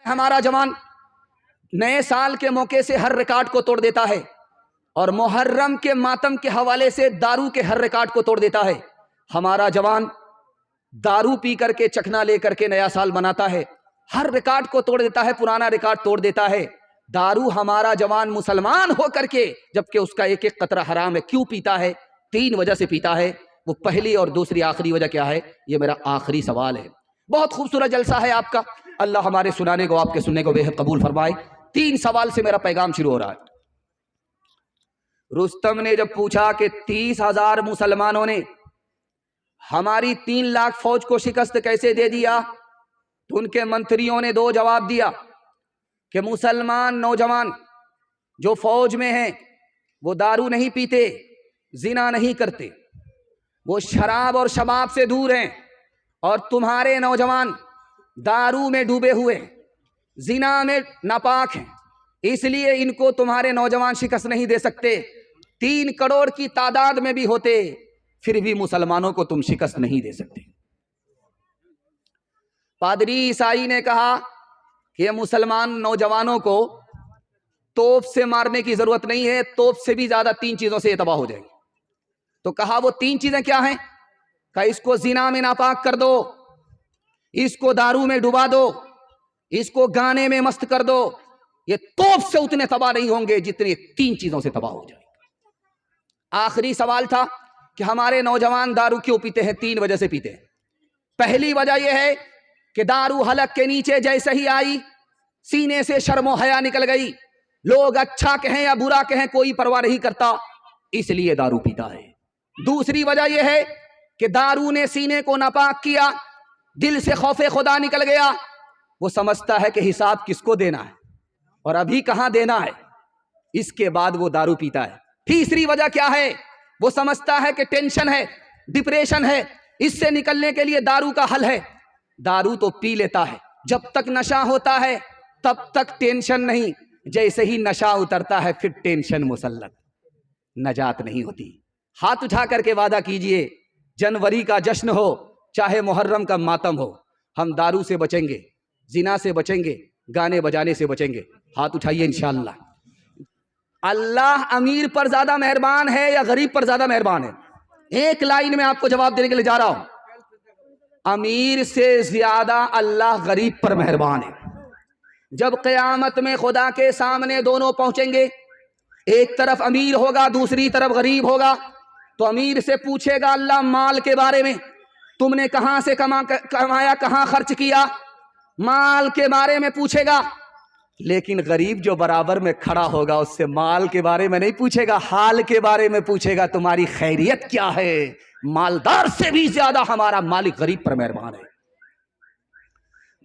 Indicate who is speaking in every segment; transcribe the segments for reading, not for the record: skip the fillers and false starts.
Speaker 1: ہمارا جوان نئے سال کے موقع سے ہر ریکارڈ کو توڑ دیتا ہے اور محرم کے ماتم کے حوالے سے دارو کے ہر ریکارڈ کو توڑ دیتا ہے. ہمارا جوان دارو پی کر کے چکھنا لے کر کے نیا سال مناتا ہے, ہر ریکارڈ کو توڑ دیتا ہے, پرانا ریکارڈ توڑ دیتا ہے. دارو ہمارا جوان مسلمان ہو کر کے جبکہ اس کا ایک ایک قطرہ حرام ہے, کیوں پیتا ہے؟ 3 وجہ سے پیتا ہے. وہ پہلی اور دوسری آخری وجہ کیا ہے؟ یہ میرا آخری سوال ہے. بہت خوبصورت جلسہ ہے آپ کا, اللہ ہمارے سنانے کو آپ کے سننے کو بے حد قبول فرمائے. 3 سوال سے میرا پیغام شروع ہو رہا ہے. رستم نے جب پوچھا کہ 30,000 مسلمانوں نے ہماری 3 لاکھ فوج کو شکست کیسے دے دیا, تو ان کے منتریوں نے 2 جواب دیا کہ مسلمان نوجوان جو فوج میں ہیں وہ دارو نہیں پیتے, زنا نہیں کرتے, وہ شراب اور شباب سے دور ہیں, اور تمہارے نوجوان دارو میں ڈوبے ہوئے, زنا میں ناپاک ہیں, اس لیے ان کو تمہارے نوجوان شکست نہیں دے سکتے. 3 کروڑ کی تعداد میں بھی ہوتے پھر بھی مسلمانوں کو تم شکست نہیں دے سکتے. پادری عیسائی نے کہا کہ مسلمان نوجوانوں کو توپ سے مارنے کی ضرورت نہیں ہے, توپ سے بھی زیادہ 3 چیزوں سے یہ تباہ ہو جائیں گے. تو کہا وہ 3 چیزیں کیا ہیں؟ کہ اس کو زنا میں ناپاک کر دو, اس کو دارو میں ڈبا دو, اس کو گانے میں مست کر دو. یہ توپ سے اتنے تباہ نہیں ہوں گے جتنے 3 چیزوں سے تباہ ہو جائیں گے. آخری سوال تھا کہ ہمارے نوجوان دارو کیوں پیتے ہیں؟ 3 وجہ سے پیتے ہیں. پہلی وجہ یہ ہے کہ دارو حلق کے نیچے جیسے ہی آئی سینے سے شرم و حیا نکل گئی, لوگ اچھا کہیں یا برا کہیں کوئی پرواہ نہیں کرتا, اس لیے دارو پیتا ہے. دوسری وجہ یہ ہے کہ دارو نے سینے کو ناپاک کیا, دل سے خوف خدا نکل گیا, وہ سمجھتا ہے کہ حساب کس کو دینا ہے اور ابھی کہاں دینا ہے, اس کے بعد وہ دارو پیتا ہے. تیسری وجہ کیا ہے؟ وہ سمجھتا ہے کہ ٹینشن ہے, ڈپریشن ہے, اس سے نکلنے کے لیے دارو کا حل ہے. دارو تو پی لیتا ہے, جب تک نشہ ہوتا ہے تب تک ٹینشن نہیں, جیسے ہی نشہ اترتا ہے پھر ٹینشن مسلط, نجات نہیں ہوتی. ہاتھ اٹھا کر کے وعدہ کیجئے, جنوری کا جشن ہو چاہے محرم کا ماتم ہو, ہم دارو سے بچیں گے, زنا سے بچیں گے, گانے بجانے سے بچیں گے. ہاتھ اٹھائیے انشاءاللہ. اللہ امیر پر زیادہ مہربان ہے یا غریب پر زیادہ مہربان ہے؟ ایک لائن میں آپ کو جواب دینے کے لیے جا رہا ہوں. امیر سے زیادہ اللہ غریب پر مہربان ہے. جب قیامت میں خدا کے سامنے دونوں پہنچیں گے, ایک طرف امیر ہوگا دوسری طرف غریب ہوگا, تو امیر سے پوچھے گا اللہ مال کے بارے میں, تم نے کہاں سے کمایا, کہاں خرچ کیا, مال کے بارے میں پوچھے گا. لیکن غریب جو برابر میں کھڑا ہوگا اس سے مال کے بارے میں نہیں پوچھے گا, حال کے بارے میں پوچھے گا, تمہاری خیریت کیا ہے. مالدار سے بھی زیادہ ہمارا مالک غریب پر مہربان ہے.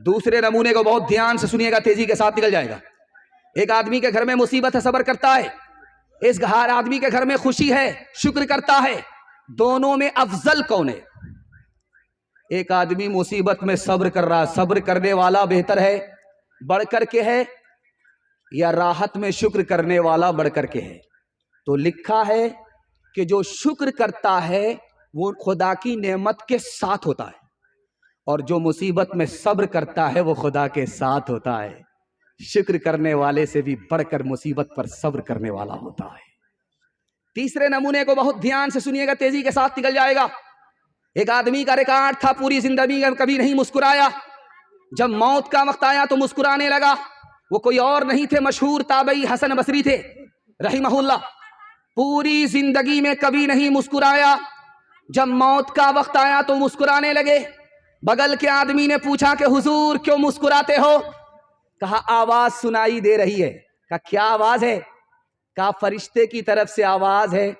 Speaker 1: دوسرے نمونے کو بہت دھیان سے سنیے گا, تیزی کے ساتھ نکل جائے گا. ایک آدمی کے گھر میں مصیبت ہے, صبر کرتا ہے. اس ہر آدمی کے گھر میں خوشی ہے, شکر کرتا ہے. دونوں میں افضل کون ہے؟ ایک آدمی مصیبت میں صبر کر رہا, صبر کرنے والا بہتر ہے, بڑھ کر کے ہے, یا راحت میں شکر کرنے والا بڑھ کر کے ہے؟ تو لکھا ہے کہ جو شکر کرتا ہے وہ خدا کی نعمت کے ساتھ ہوتا ہے, اور جو مصیبت میں صبر کرتا ہے وہ خدا کے ساتھ ہوتا ہے. شکر کرنے والے سے بھی بڑھ کر مصیبت پر صبر کرنے والا ہوتا ہے. تیسرے نمونے کو بہت دھیان سے سنیے گا, تیزی کے ساتھ نکل جائے گا. ایک آدمی کا ریکارڈ تھا, پوری زندگی میں کبھی نہیں مسکرایا, جب موت کا وقت آیا تو مسکرانے لگا. وہ کوئی اور نہیں تھے, مشہور تابعی حسن بصری تھے رحمہ اللہ. پوری زندگی میں کبھی نہیں مسکرایا, جب موت کا وقت آیا تو مسکرانے لگے. بغل کے آدمی نے پوچھا کہ حضور کیوں مسکراتے ہو؟ کہا آواز سنائی دے رہی ہے. کہا کیا آواز ہے؟ کہا فرشتے کی طرف سے آواز ہے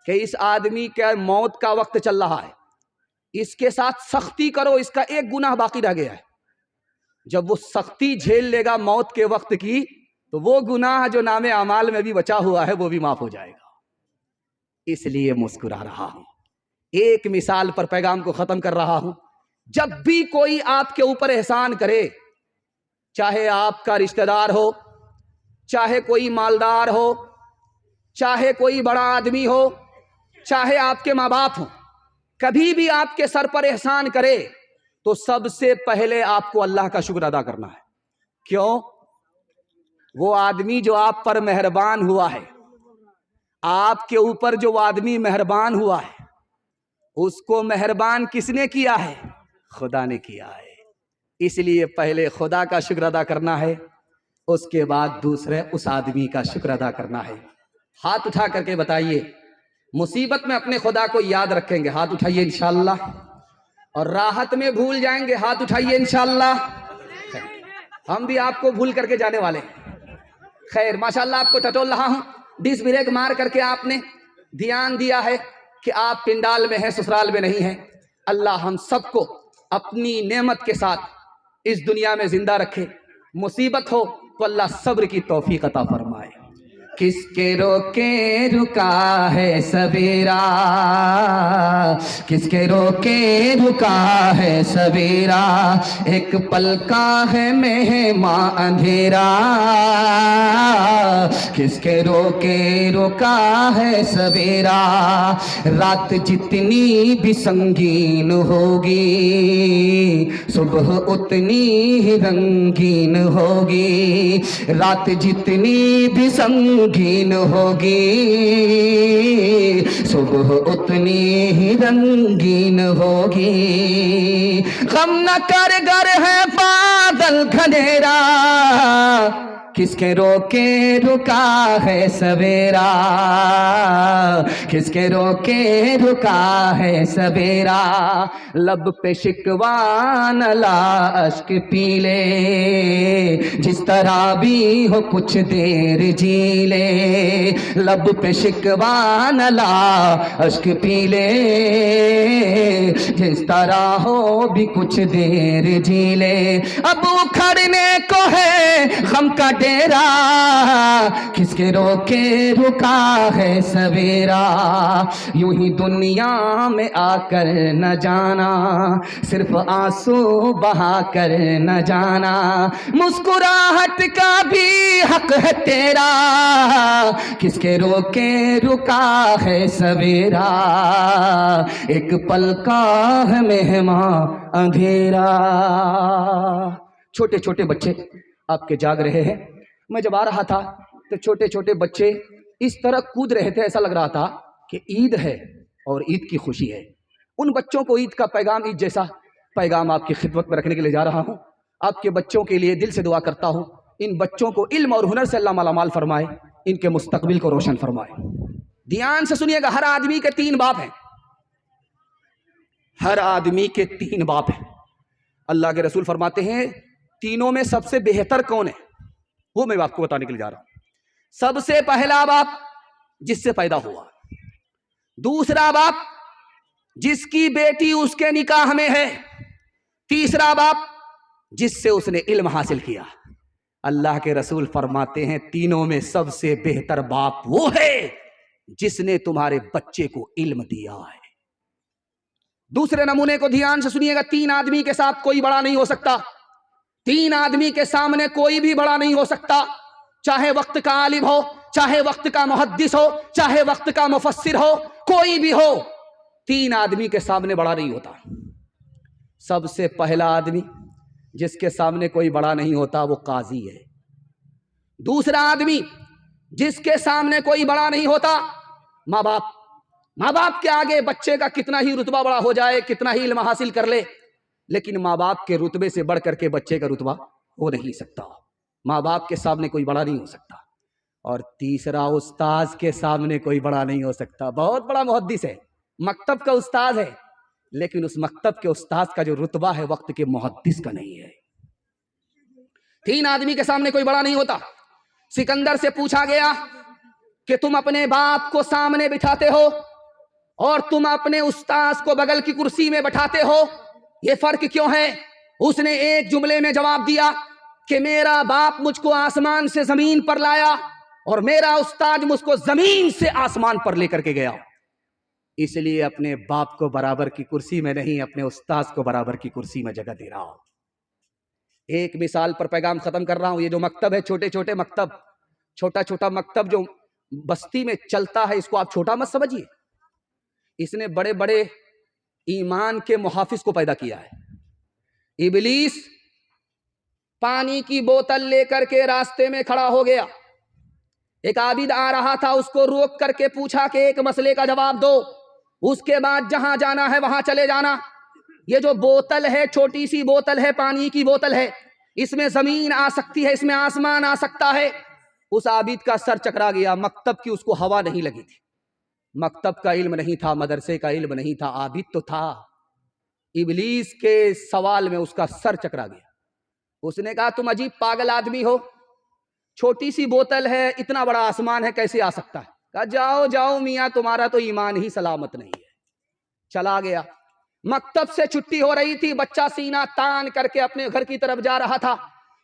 Speaker 1: کہ اس آدمی کے موت کا وقت چل رہا ہے, اس کے ساتھ سختی کرو, اس کا ایک گناہ باقی رہ گیا ہے. جب وہ سختی جھیل لے گا موت کے وقت کی تو وہ گناہ جو نام اعمال میں بھی بچا ہوا ہے وہ بھی معاف ہو جائے گا. اس لیے مسکرا رہا ہوں. ایک مثال پر پیغام کو ختم کر رہا ہوں. جب بھی کوئی آپ کے اوپر احسان کرے, چاہے آپ کا رشتہ دار ہو, چاہے کوئی مالدار ہو, چاہے کوئی بڑا آدمی ہو, چاہے آپ کے ماں باپ ہوں, کبھی بھی آپ کے سر پر احسان کرے تو سب سے پہلے آپ کو اللہ کا شکر ادا کرنا ہے. کیوں؟ وہ آدمی جو آپ پر مہربان ہوا ہے، آپ کے اوپر جو آدمی مہربان ہوا ہے، اس کو مہربان کس نے کیا ہے؟ خدا نے کیا ہے۔ اس لیے پہلے خدا کا شکر ادا کرنا ہے، اس کے بعد دوسرے اس آدمی کا شکر ادا کرنا ہے۔ ہاتھ اٹھا کر کے بتائیے، مصیبت میں اپنے خدا کو یاد رکھیں گے؟ ہاتھ اٹھائیے انشاءاللہ۔ اور راحت میں بھول جائیں گے؟ ہاتھ اٹھائیے انشاءاللہ۔ ہم بھی آپ کو بھول کر کے جانے والے ہیں۔ خیر ماشاءاللہ، آپ کو ٹٹول رہا ہوں، ڈس بریک مار کر کے آپ نے دھیان دیا ہے کہ آپ پنڈال میں ہیں، سسرال میں نہیں ہیں۔ اللہ ہم سب کو اپنی نعمت کے ساتھ اس دنیا میں زندہ رکھے، مصیبت ہو تو اللہ صبر کی توفیق عطا فرمائے۔ کس کے روکے رکا ہے سویرا، کس کے روکے رکا ہے سویرا، ایک پل کا ہے مہماں اندھیرا، کس کے روکے رکا ہے سویرا، رات جتنی بھی سنگین ہوگی صبح اتنی ہی رنگین ہوگی، رات جتنی بھی سنگین ہوگی صبح اتنی ہی رنگین ہوگی، غم نہ کر گر ہے بادل گھنیرا، کس کے روکے رکا ہے سویرا، کس کے روکے رکا ہے سویرا، لب پہ شکوہ نہ لا اشک پی لے، جس طرح بھی ہو کچھ دیر جی لے، لب پہ شکوہ نہ لا اشک پی لے، جس طرح ہو بھی کچھ دیر جی لے، اب اکھڑنے کو ہے غم کا ڈیرا، کس کے روکے رکا ہے سویرا، یوں ہی دنیا میں آ کر نہ جانا، صرف آنسو بہا کر نہ جانا، مسکراہٹ کا بھی حق ہے تیرا، کس کے روکے رکا ہے سویرا، ایک پل کا ہے مہماں اندھیرا۔ چھوٹے چھوٹے بچے آپ کے جاگ رہے ہیں، میں جب آ رہا تھا تو چھوٹے چھوٹے بچے اس طرح کود رہے تھے، ایسا لگ رہا تھا کہ عید ہے اور عید کی خوشی ہے۔ ان بچوں کو عید کا پیغام، عید جیسا پیغام آپ کی خدمت میں رکھنے کے لیے جا رہا ہوں۔ آپ کے بچوں کے لیے دل سے دعا کرتا ہوں، ان بچوں کو علم اور ہنر سے اللہ مالا مال فرمائے، ان کے مستقبل کو روشن فرمائے۔ دھیان سے سنیے گا، ہر آدمی کے 3 باپ ہیں، ہر آدمی کے 3 باپ ہیں۔ اللہ کے رسول فرماتے ہیں تینوں میں سب سے بہتر کون ہے؟ وہ میں آپ کو بتانے کے لیے جا رہا ہوں۔ سب سے پہلا باپ جس سے پیدا ہوا، دوسرا باپ جس کی بیٹی اس کے نکاح میں ہے، تیسرا باپ جس سے اس نے علم حاصل کیا۔ اللہ کے رسول فرماتے ہیں تینوں میں سب سے بہتر باپ وہ ہے جس نے تمہارے بچے کو علم دیا ہے۔ دوسرے نمونے کو دھیان سے سنیے گا، 3 آدمی کے ساتھ کوئی بڑا نہیں ہو سکتا، 3 آدمی کے سامنے کوئی بھی بڑا نہیں ہو سکتا، چاہے وقت کا عالم ہو، چاہے وقت کا محدث ہو، چاہے وقت کا مفسر ہو، کوئی بھی ہو، 3 آدمی کے سامنے بڑا نہیں ہوتا۔ سب سے پہلا آدمی جس کے سامنے کوئی بڑا نہیں ہوتا وہ قاضی ہے۔ دوسرا آدمی جس کے سامنے کوئی بڑا نہیں ہوتا ماں باپ۔ ماں باپ کے آگے بچے کا کتنا ہی رتبہ بڑا ہو جائے، کتنا ہی علم حاصل کر لے، لیکن ماں باپ کے رتبے سے بڑھ کر کے بچے کا رتبہ ہو نہیں سکتا۔ ماں باپ کے سامنے کوئی بڑا نہیں ہو سکتا۔ اور تیسرا، استاذ کے سامنے کوئی بڑا نہیں ہو سکتا۔ بہت بڑا محدث ہے، مکتب کا استاذ ہے، لیکن اس مکتب کے استاذ کا جو رتبہ ہے وقت کے محدث کا نہیں ہے۔ 3 آدمی کے سامنے کوئی بڑا نہیں ہوتا۔ سکندر سے پوچھا گیا کہ تم اپنے باپ کو سامنے بٹھاتے ہو اور تم اپنے استاذ کو بغل کی کرسی میں بٹھاتے ہو، یہ فرق کیوں ہے؟ اس نے ایک جملے میں جواب دیا کہ میرا باپ مجھ کو آسمان سے زمین پر لایا اور میرا استاد مجھ کو زمین سے آسمان پر لے کر کے گیا، اس لیے اپنے باپ کو برابر کی کرسی میں نہیں، اپنے استاد کو برابر کی کرسی میں جگہ دے رہا ہوں۔ ایک مثال پر پیغام ختم کر رہا ہوں۔ یہ جو مکتب ہے، چھوٹے چھوٹے مکتب، چھوٹا چھوٹا مکتب جو بستی میں چلتا ہے، اس کو آپ چھوٹا مت سمجھیے، اس نے بڑے بڑے ایمان کے محافظ کو پیدا کیا ہے۔ ابلیس پانی کی بوتل لے کر کے راستے میں کھڑا ہو گیا. ایک عابد آ رہا تھا, اس کو روک کر کے پوچھا کہ ایک مسئلے کا جواب دو, اس کے بعد جہاں جانا ہے وہاں چلے جانا. یہ جو بوتل ہے چھوٹی سی بوتل ہے, پانی کی بوتل ہے, اس میں زمین آ سکتی ہے, اس میں آسمان آ سکتا ہے. اس عابد کا سر چکرا گیا. مکتب کی اس کو ہوا نہیں لگی تھی, مکتب کا علم نہیں تھا, مدرسے کا علم نہیں تھا, عابد تو تھا. ابلیس کے سوال میں اس کا سر چکرا گیا. اس نے کہا تم عجیب پاگل آدمی ہو, چھوٹی سی بوتل ہے, اتنا بڑا آسمان ہے, کیسے آ سکتا ہے؟ کہا جاؤ جاؤ میاں, تمہارا تو ایمان ہی سلامت نہیں ہے. چلا گیا. مکتب سے چھٹی ہو رہی تھی, بچہ سینہ تان کر کے اپنے گھر کی طرف جا رہا تھا.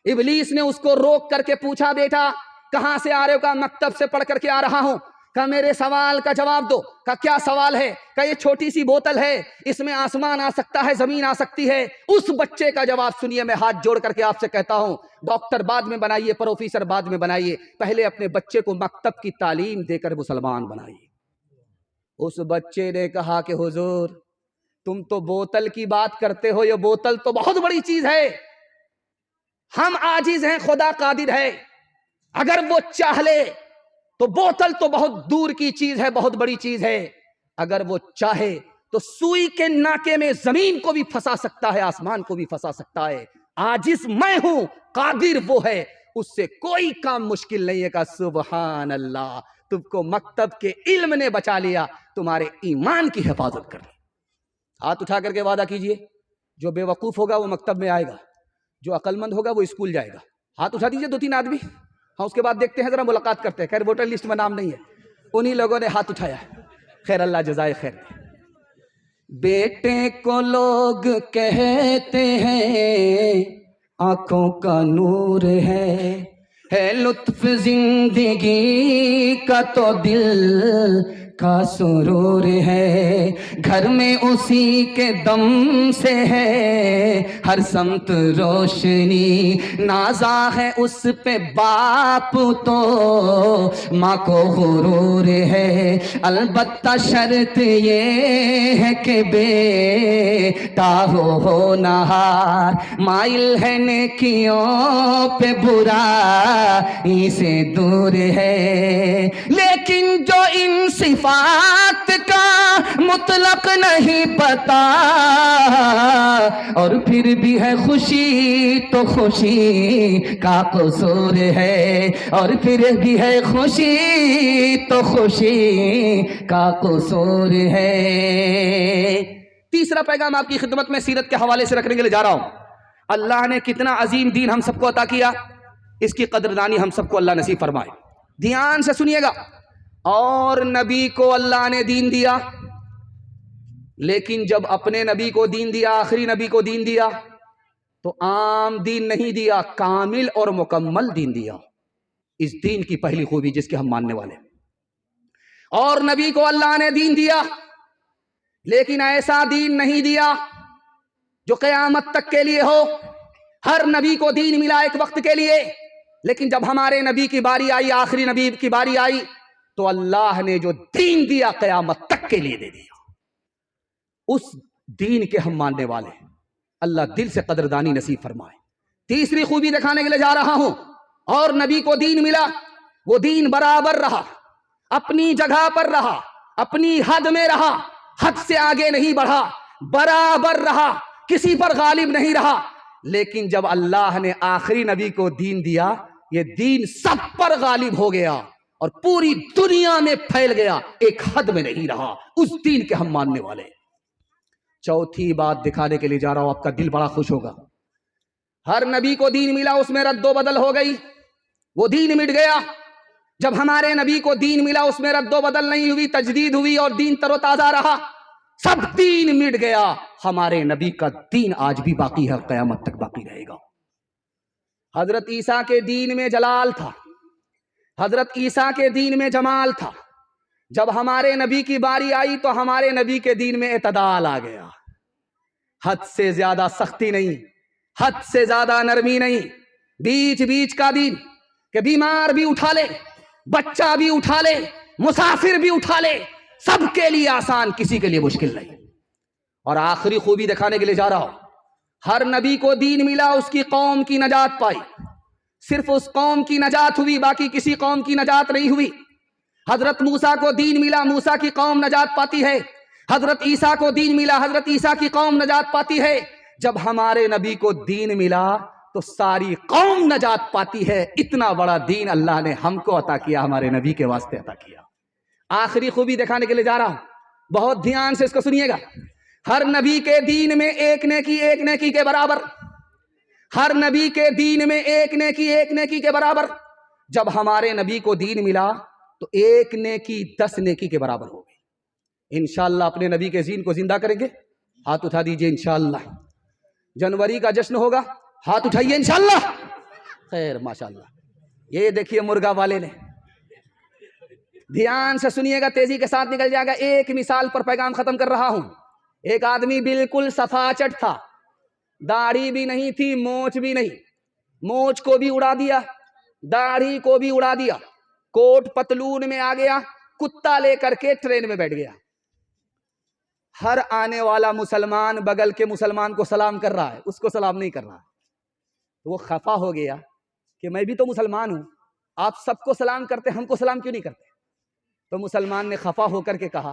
Speaker 1: ابلیس نے اس کو روک کر کے پوچھا بیٹا کہاں سے آ رہے ہو؟ کہا مکتب سے پڑھ کر کے آ رہا ہوں. کہا میرے سوال کا جواب دو. کہا کیا سوال ہے؟ کہا یہ چھوٹی سی بوتل ہے, اس میں آسمان آ سکتا ہے, زمین آ سکتی ہے. اس بچے کا جواب سنیے, میں ہاتھ جوڑ کر کے آپ سے کہتا ہوں, ڈاکٹر بعد میں بنائیے, پروفیسر بعد میں بنائیے, پہلے اپنے بچے کو مکتب کی تعلیم دے کر مسلمان بنائیے. اس بچے نے کہا کہ حضور تم تو بوتل کی بات کرتے ہو, یہ بوتل تو بہت بڑی چیز ہے, ہم عاجز ہیں, خدا قادر ہے, اگر وہ چاہ لے تو بوتل تو بہت دور کی چیز ہے, بہت بڑی چیز ہے. اگر وہ چاہے تو سوئی کے ناکے میں زمین کو بھی پھنسا سکتا ہے, آسمان کو بھی پھنسا سکتا ہے. عاجز میں ہوں, قادر وہ ہے, اس سے کوئی کام مشکل نہیں ہے. کہا سبحان اللہ, تم کو مکتب کے علم نے بچا لیا, تمہارے ایمان کی حفاظت کر لی. ہاتھ اٹھا کر کے وعدہ کیجئے, جو بے وقوف ہوگا وہ مکتب میں آئے گا, جو عقل مند ہوگا وہ اسکول جائے گا. ہاتھ اٹھا دیجئے 2-3 آدمی, ہاں اس کے بعد دیکھتے ہیں, ذرا ملاقات کرتے ہیں. خیر ووٹر لسٹ میں نام نہیں ہے, انہی لوگوں نے ہاتھ اٹھایا. خیر اللہ جزائے خیر دے. بیٹے کو لوگ کہتے ہیں آنکھوں کا نور ہے لطف زندگی کا تو دل کا سرور ہے. گھر میں اسی کے دم سے ہے ہر سمت روشنی, نازا ہے اس پہ باپ تو ماں کو غرور ہے. البتہ شرط یہ ہے کہ بیٹا ہو ہونہار, مائل ہے نیکیوں پہ برائی سے دور ہے. لیکن جو ان صفات کا مطلق نہیں پتا, اور پھر بھی ہے خوشی تو خوشی کا قصور ہے, اور پھر بھی ہے خوشی تو خوشی کا قصور ہے. تیسرا پیغام آپ کی خدمت میں سیرت کے حوالے سے رکھنے کے لیے جا رہا ہوں. اللہ نے کتنا عظیم دین ہم سب کو عطا کیا, اس کی قدردانی ہم سب کو اللہ نصیب فرمائے. دھیان سے سنیے گا. اور نبی کو اللہ نے دین دیا, لیکن جب اپنے نبی کو دین دیا, آخری نبی کو دین دیا, تو عام دین نہیں دیا, کامل اور مکمل دین دیا. اس دین کی پہلی خوبی جس کے ہم ماننے والے. اور نبی کو اللہ نے دین دیا, لیکن ایسا دین نہیں دیا جو قیامت تک کے لیے ہو. ہر نبی کو دین ملا ایک وقت کے لیے, لیکن جب ہمارے نبی کی باری آئی, آخری نبی کی باری آئی, تو اللہ نے جو دین دیا قیامت تک کے لیے دے دیا. اس دین کے ہم ماننے والے ہیں. اللہ دل سے قدردانی نصیب فرمائے. تیسری خوبی دکھانے کے لیے جا رہا ہوں. اور نبی کو دین ملا, وہ دین برابر رہا, اپنی جگہ پر رہا, اپنی حد میں رہا, حد سے آگے نہیں بڑھا, برابر رہا, کسی پر غالب نہیں رہا. لیکن جب اللہ نے آخری نبی کو دین دیا, یہ دین سب پر غالب ہو گیا اور پوری دنیا میں پھیل گیا, ایک حد میں نہیں رہا. اس دین کے ہم ماننے والے. چوتھی بات دکھانے کے لیے جا رہا ہوں, آپ کا دل بڑا خوش ہوگا. ہر نبی کو دین ملا, اس میں رد و بدل ہو گئی, وہ دین مٹ گیا. جب ہمارے نبی کو دین ملا, اس میں رد و بدل نہیں ہوئی, تجدید ہوئی اور دین تر و تازہ رہا. سب دین مٹ گیا, ہمارے نبی کا دین آج بھی باقی ہے, قیامت تک باقی رہے گا. حضرت عیسیٰ کے دین میں جلال تھا, حضرت عیسیٰ کے دین میں جمال تھا. جب ہمارے نبی کی باری آئی تو ہمارے نبی کے دین میں اعتدال آ گیا. حد سے زیادہ سختی نہیں, حد سے زیادہ نرمی نہیں, بیچ بیچ کا دین, کہ بیمار بھی اٹھا لے, بچہ بھی اٹھا لے, مسافر بھی اٹھا لے, سب کے لیے آسان, کسی کے لیے مشکل نہیں. اور آخری خوبی دکھانے کے لیے جا رہا ہوں. ہر نبی کو دین ملا، اس کی قوم کی نجات پائی، صرف اس قوم کی نجات ہوئی، باقی کسی قوم کی نجات نہیں ہوئی۔ حضرت موسیٰ کو دین ملا، موسیٰ کی قوم نجات پاتی ہے۔ حضرت عیسیٰ کو دین ملا، حضرت عیسیٰ کی قوم نجات پاتی ہے۔ جب ہمارے نبی کو دین ملا تو ساری قوم نجات پاتی ہے۔ اتنا بڑا دین اللہ نے ہم کو عطا کیا، ہمارے نبی کے واسطے عطا کیا۔ آخری خوبی دکھانے کے لیے جا رہا ہوں، بہت دھیان سے اس کو سنیے گا۔ ہر نبی کے دین میں ایک نیکی کے برابر، ہر نبی کے دین میں ایک نیکی کے برابر۔ جب ہمارے نبی کو دین ملا تو ایک نیکی 10 نیکی کے برابر ہو گئی۔ انشاءاللہ اپنے نبی کے دین کو زندہ کریں گے، ہاتھ اٹھا دیجئے انشاءاللہ۔ جنوری کا جشن ہوگا، ہاتھ اٹھائیے انشاءاللہ۔ خیر ماشاءاللہ۔ یہ دیکھیے مرغا والے نے، دھیان سے سنیے گا، تیزی کے ساتھ نکل جائے گا۔ ایک مثال پر پیغام ختم کر رہا ہوں۔ ایک آدمی بالکل صفاچٹ تھا، داڑھی بھی نہیں تھی، مونچھ بھی نہیں، مونچھ کو بھی اڑا دیا، داڑھی کو بھی اڑا دیا، کوٹ پتلون میں آ گیا، کتا لے کر کے ٹرین میں بیٹھ گیا۔ ہر آنے والا مسلمان بغل کے مسلمان کو سلام کر رہا ہے، اس کو سلام نہیں کر رہا ہے۔ وہ خفا ہو گیا کہ میں بھی تو مسلمان ہوں، آپ سب کو سلام کرتے، ہم کو سلام کیوں نہیں کرتے؟ تو مسلمان نے خفا ہو کر کے کہا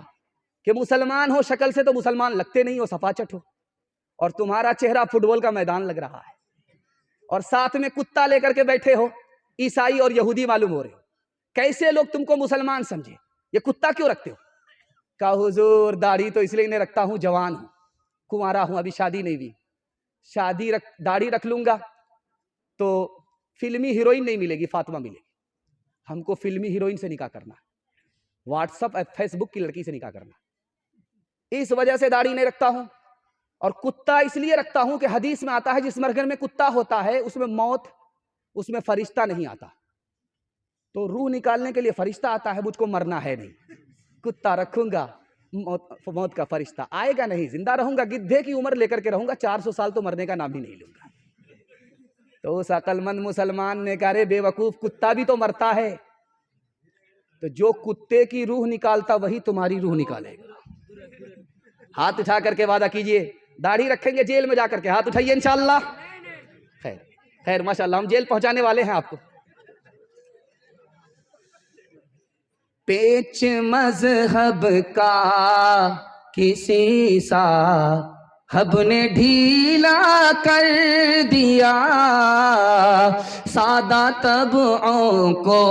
Speaker 1: کہ مسلمان ہو، شکل سے تو مسلمان لگتے نہیں ہو، صفاچٹ ہو، اور تمہارا چہرہ فٹ بال کا میدان لگ رہا ہے، اور ساتھ میں کتا لے کر کے بیٹھے ہو، عیسائی اور یہودی معلوم ہو رہے ہو، کیسے لوگ تم کو مسلمان سمجھے؟ یہ کتا کیوں رکھتے ہو؟ کہا حضور داڑھی تو اس لیے نہیں رکھتا ہوں، جوان ہوں، کنوارا ہوں، ابھی شادی نہیں ہوئی، داڑھی رکھ لوں گا تو فلمی ہیروئن نہیں ملے گی، فاطمہ ملے گی، ہم کو فلمی ہیروئن سے نکاح کرنا ہے، واٹس اپ فیس بک کی لڑکی سے نکاح کرنا ہے، اس وجہ سے داڑھی نہیں رکھتا ہوں۔ اور کتا اس لیے رکھتا ہوں کہ حدیث میں آتا ہے جس مرغن میں کتا ہوتا ہے اس میں موت، اس میں فرشتہ نہیں آتا، تو روح نکالنے کے لیے فرشتہ آتا ہے، مجھ کو مرنا ہے نہیں، کتا رکھوں گا، موت کا فرشتہ آئے گا نہیں، زندہ رہوں گا، گدھے کی عمر لے کر کے رہوں گا، 400 سال تو مرنے کا نام ہی نہیں لوں گا۔ تو اس عقل مند مسلمان نے کہا رے بے وقوف، کتا بھی تو مرتا ہے، تو جو کتے کی روح نکالتا وہی تمہاری روح نکالے گا۔ ہاتھ اٹھا کر کے وعدہ کیجئے، داڑھی رکھیں گے جیل میں جا کر کے، ہاتھ اٹھائیے انشاءاللہ۔ خیر خیر ماشاءاللہ، ہم جیل پہنچانے والے ہیں آپ کو۔ پیچ مذہب کا کسی صاحب نے ڈھیلا کر دیا، سادہ طبعوں کو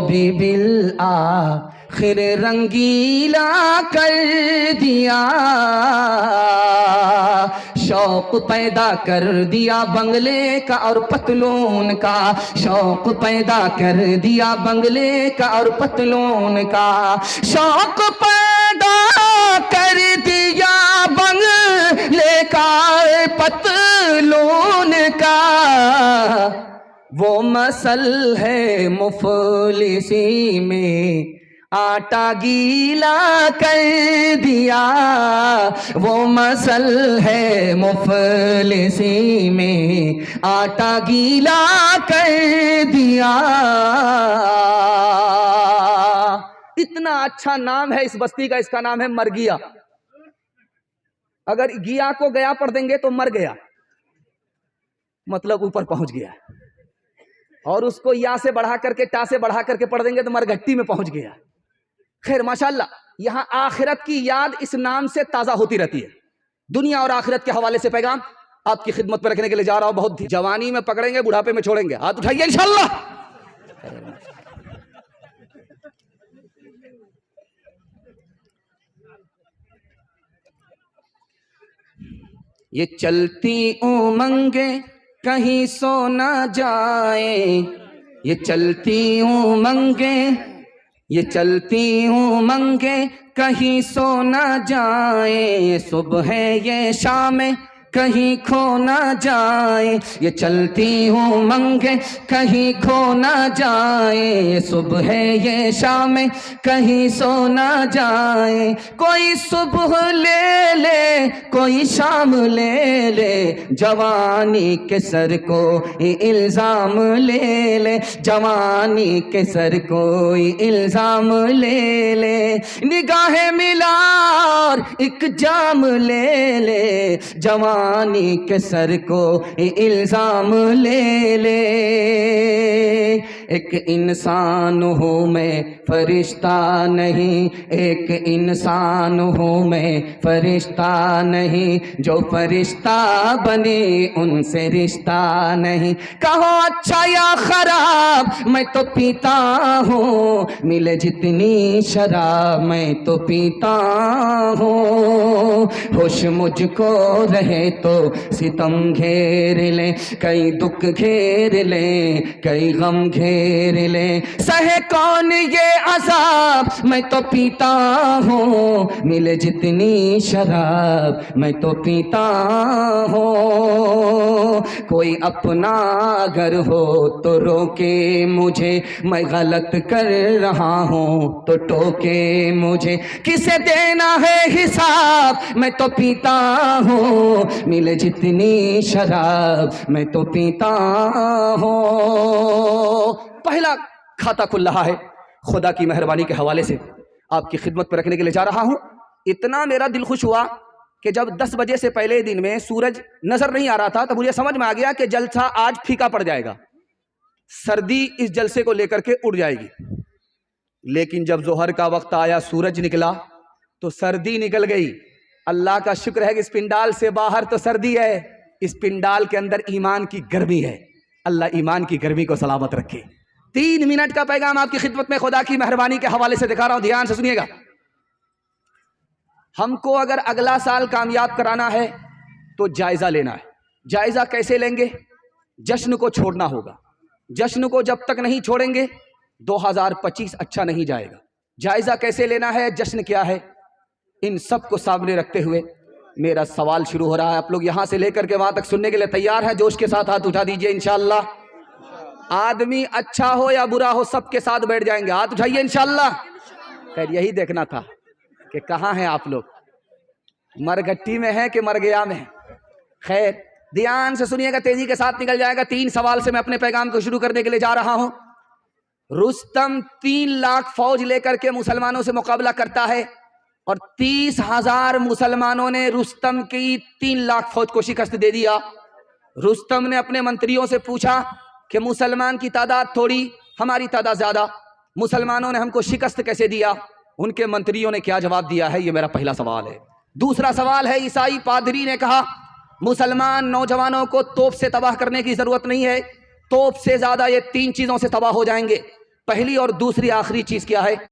Speaker 1: بھی بالآخر رنگیلا کر دیا، شوق پیدا کر دیا بنگلے کا اور پتلون کا، شوق پیدا کر دیا بنگلے کا اور پتلون کا، شوق پیدا کر دیا بنگلے کا پتلون کا، وہ مسل ہے مفلسی میں آٹا گیلا کر دیا، وہ مسل ہے مفلسی میں آٹا گیلا کر دیا۔ اتنا اچھا نام ہے اس بستی کا، اس کا نام ہے مرگیا۔ اگر گیا کو گیا پڑھ دیں گے تو مر گیا، مطلب اوپر پہنچ گیا، اور اس کو یا سے بڑھا کر کے ٹا سے بڑھا کر کے پڑھ دیں گے تو مرگھٹی میں پہنچ گیا۔ خیر ماشاءاللہ، یہاں آخرت کی یاد اس نام سے تازہ ہوتی رہتی ہے۔ دنیا اور آخرت کے حوالے سے پیغام آپ کی خدمت پر رکھنے کے لیے جا رہا ہوں۔ بہت جوانی میں پکڑیں گے، بڑھاپے میں چھوڑیں گے، ہاتھ اٹھائیے انشاءاللہ۔ یہ چلتی امنگیں کہیں سو نہ جائیں، یہ چلتی امنگیں، یہ چلتی امنگیں کہیں سو نہ جائیں، صبح یہ شام کہیں کھو نہ جائیں، یہ چلتی امنگیں کہیں کھو نہ جائیں، صبح یہ شام کہیں سو نہ جائیں، کوئی صبح لے لے کوئی شام لے لے، جوانی کے سر کو الزام لے لے، جوانی کے سر کوئی الزام لے لے، نگاہ ملا اور ایک جام لے لے، جوانی
Speaker 2: پانی کے سر کو الزام لے لے، ایک انسان ہوں میں فرشتہ نہیں، ایک انسان ہوں میں فرشتہ نہیں، جو فرشتہ بنے ان سے رشتہ نہیں۔ کہو اچھا یا خراب میں تو پیتا ہوں، ملے جتنی شراب میں تو پیتا ہوں، ہوش مجھ کو رہے تو ستم گھیر لے، کئی دکھ گھیر لے، کئی غم گھیر لے، سہے کون یہ عذاب میں تو پیتا ہوں، ملے جتنی شراب میں تو پیتا ہوں۔ کوئی اپنا گھر ہو تو روکے مجھے، میں غلط کر رہا ہوں تو ٹوکے مجھے، کسے دینا ہے حساب میں تو پیتا ہوں، ملے جتنی شراب میں تو پیتا ہوں۔
Speaker 1: پہلا کھاتا کھل رہا ہے خدا کی مہربانی کے حوالے سے، آپ کی خدمت پر رکھنے کے لیے جا رہا ہوں۔ اتنا میرا دل خوش ہوا کہ جب 10 بجے سے پہلے دن میں سورج نظر نہیں آ رہا تھا تو مجھے سمجھ میں آ گیا کہ جلسہ آج پھیکا پڑ جائے گا، سردی اس جلسے کو لے کر کے اڑ جائے گی۔ لیکن جب ظہر کا وقت آیا، سورج نکلا تو سردی نکل گئی۔ اللہ کا شکر ہے کہ اس پنڈال سے باہر تو سردی ہے، اس پنڈال کے اندر ایمان کی گرمی ہے۔ اللہ ایمان کی گرمی کو سلامت رکھے۔ 3 منٹ کا پیغام آپ کی خدمت میں خدا کی مہربانی کے حوالے سے دکھا رہا ہوں، دھیان سے سنیے گا۔ ہم کو اگر اگلا سال کامیاب کرانا ہے تو جائزہ لینا ہے۔ جائزہ کیسے لیں گے؟ جشن کو چھوڑنا ہوگا۔ جشن کو جب تک نہیں چھوڑیں گے 2025 اچھا نہیں جائے گا۔ جائزہ کیسے لینا ہے، جشن کیا ہے، ان سب کو سامنے رکھتے ہوئے میرا سوال شروع ہو رہا ہے۔ آپ لوگ یہاں سے لے کر کے وہاں تک سننے کے لیے تیار ہیں؟ جوش کے ساتھ ہاتھ اٹھا دیجئے انشاءاللہ۔ آدمی اچھا ہو یا برا ہو سب کے ساتھ بیٹھ جائیں گے، ہاتھ اٹھائیے انشاءاللہ۔ خیر یہی دیکھنا تھا کہ کہاں ہیں آپ لوگ، مرگھٹی میں ہیں کہ مرگیا میں ہیں۔ خیر دھیان سے سنیے گا، تیزی کے ساتھ نکل جائے گا۔ 3 سوال سے میں اپنے پیغام کو شروع کرنے کے لیے جا رہا ہوں۔ رستم 3 لاکھ فوج لے کر کے مسلمانوں سے مقابلہ کرتا ہے اور 30,000 مسلمانوں نے رستم کی 3 لاکھ فوج کو شکست دے دیا۔ رستم نے اپنے منتریوں سے پوچھا کہ مسلمان کی تعداد تھوڑی، ہماری تعداد زیادہ، مسلمانوں نے ہم کو شکست کیسے دیا؟ ان کے منتریوں نے کیا جواب دیا ہے، یہ میرا پہلا سوال ہے۔ دوسرا سوال ہے، عیسائی پادری نے کہا مسلمان نوجوانوں کو توپ سے تباہ کرنے کی ضرورت نہیں ہے، توپ سے زیادہ یہ 3 چیزوں سے تباہ ہو جائیں گے۔ پہلی اور دوسری آخری چیز کیا ہے؟